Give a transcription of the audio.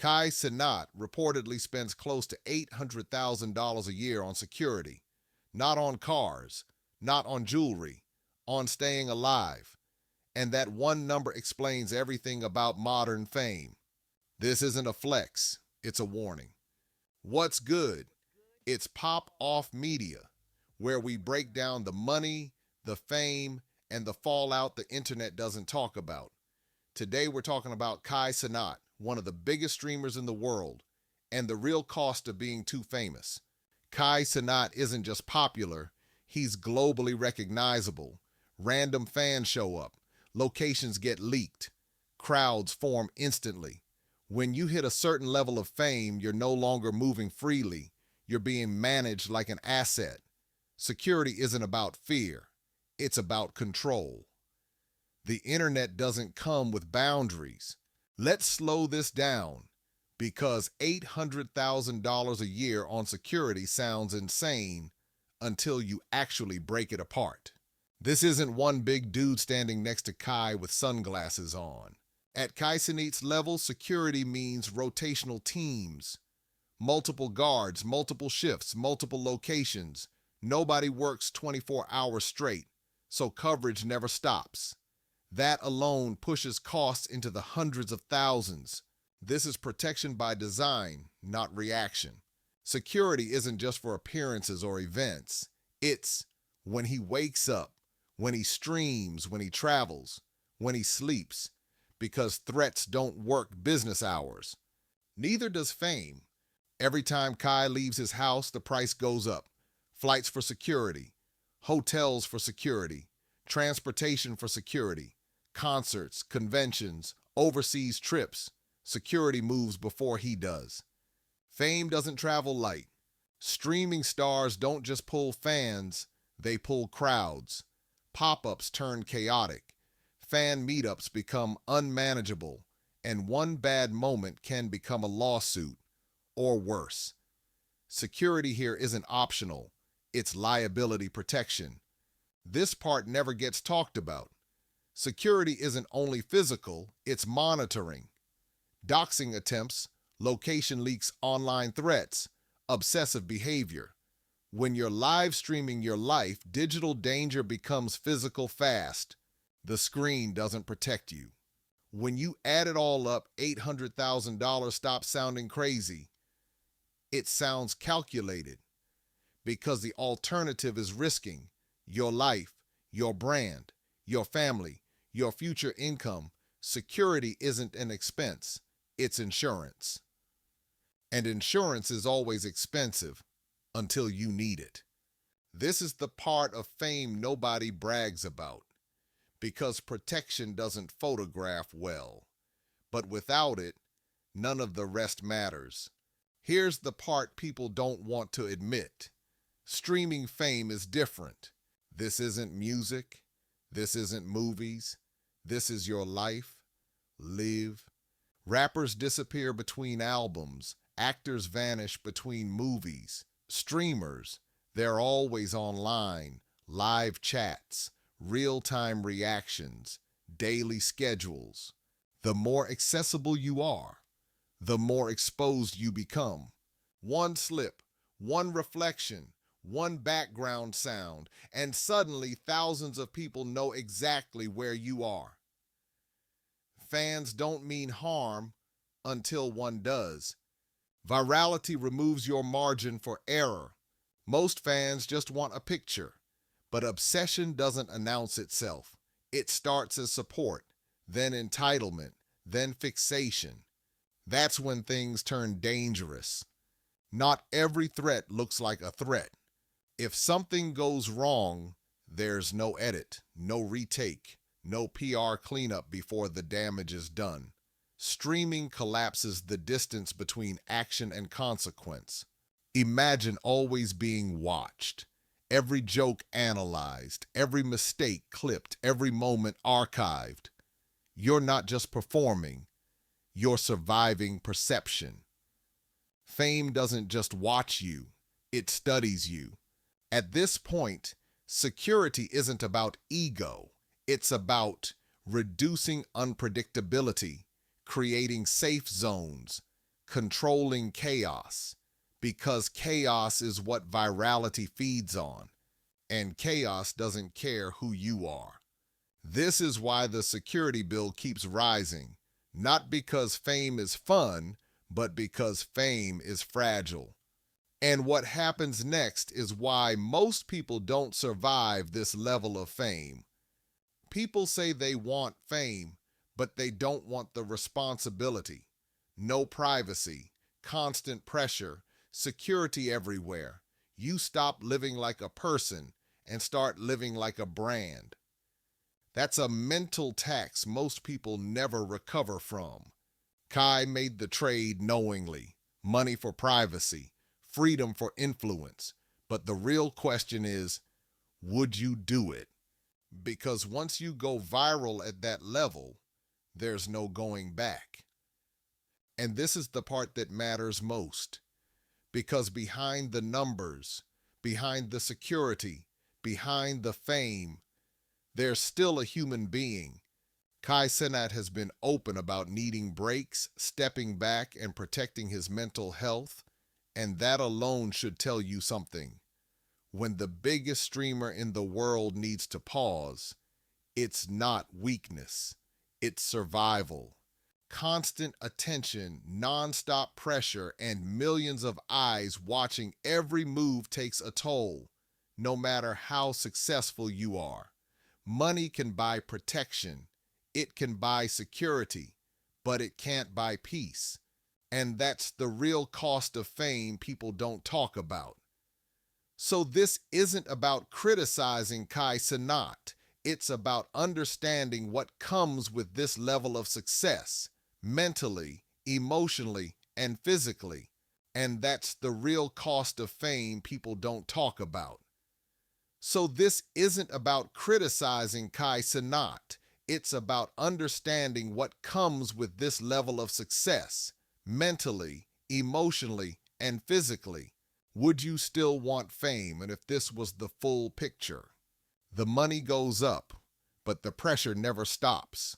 Cenat reportedly spends close to $800,000 a year on security, not on cars, not on jewelry, on staying alive. And that one number explains everything about modern fame. This isn't a flex, it's a warning. What's good? It's pop off media, where we break down the money, the fame, and the fallout the internet doesn't talk about. Today we're talking about Cenat, one of the biggest streamers in the world, and the real cost of being too famous. Cenat isn't just popular, he's globally recognizable. Random fans show up, locations get leaked, crowds form instantly. When you hit a certain level of fame, you're no longer moving freely, you're being managed like an asset. Security isn't about fear, it's about control. The internet doesn't come with boundaries. Let's slow this down, because $800,000 a year on security sounds insane until you actually break it apart. This isn't one big dude standing next to Kai with sunglasses on. At Cenat's level, security means rotational teams, multiple guards, multiple shifts, multiple locations. Nobody works 24 hours straight, so coverage never stops. That alone pushes costs into the hundreds of thousands. This is protection by design, not reaction. Security isn't just for appearances or events. It's when he wakes up, when he streams, when he travels, when he sleeps, because threats don't work business hours. Neither does fame. Every time Kai leaves his house, the price goes up. Flights for security, hotels for security, transportation for security, concerts, conventions, overseas trips. Security moves before he does. Fame doesn't travel light. Streaming stars don't just pull fans, they pull crowds. Pop-ups turn chaotic. Fan meetups become unmanageable, and one bad moment can become a lawsuit, or worse. Security here isn't optional, it's liability protection. This part never gets talked about. Security isn't only physical, it's monitoring. Doxing attempts, location leaks, online threats, obsessive behavior. When you're live streaming your life, digital danger becomes physical fast. The screen doesn't protect you. When you add it all up, $800,000 stops sounding crazy. It sounds calculated, because the alternative is risking your life, your brand, your family, your future income. Security isn't an expense, it's insurance. And insurance is always expensive until you need it. This is the part of fame nobody brags about, because protection doesn't photograph well. But without it, none of the rest matters. Here's the part people don't want to admit. Streaming fame is different. This isn't music. This isn't movies. This is your life. Live. Rappers disappear between albums. Actors vanish between movies. Streamers, they're always online. Live chats, real-time reactions, daily schedules. The more accessible you are, the more exposed you become. One slip, one reflection, one background sound, and suddenly thousands of people know exactly where you are. Fans don't mean harm until one does. Virality removes your margin for error. Most fans just want a picture, but obsession doesn't announce itself. It starts as support, then entitlement, then fixation. That's when things turn dangerous. Not every threat looks like a threat. If something goes wrong, there's no edit, no retake, no PR cleanup before the damage is done. Streaming collapses the distance between action and consequence. Imagine always being watched, every joke analyzed, every mistake clipped, every moment archived. You're not just performing, you're surviving perception. Fame doesn't just watch you, it studies you. At this point, security isn't about ego, it's about reducing unpredictability, creating safe zones, controlling chaos, because chaos is what virality feeds on, and chaos doesn't care who you are. This is why the security bill keeps rising, not because fame is fun, but because fame is fragile. And what happens next is why most people don't survive this level of fame. People say they want fame, but they don't want the responsibility. No privacy, constant pressure, security everywhere. You stop living like a person and start living like a brand. That's a mental tax most people never recover from. Kai made the trade knowingly. Money for privacy, freedom for influence. But the real question is, would you do it? Because once you go viral at that level, there's no going back. And this is the part that matters most. Because behind the numbers, behind the security, behind the fame, there's still a human being. Cenat has been open about needing breaks, stepping back, and protecting his mental health, and that alone should tell you something. When the biggest streamer in the world needs to pause, it's not weakness, it's survival. Constant attention, nonstop pressure, and millions of eyes watching every move takes a toll, no matter how successful you are. Money can buy protection, it can buy security, but it can't buy peace. And that's the real cost of fame people don't talk about. So this isn't about criticizing Cenat. It's about understanding what comes with this level of success, mentally, emotionally, and physically. And that's the real cost of fame people don't talk about. So this isn't about criticizing Cenat. It's about understanding what comes with this level of success, mentally, emotionally, and physically. Would you still want fame? And if this was the full picture, the money goes up, but the pressure never stops.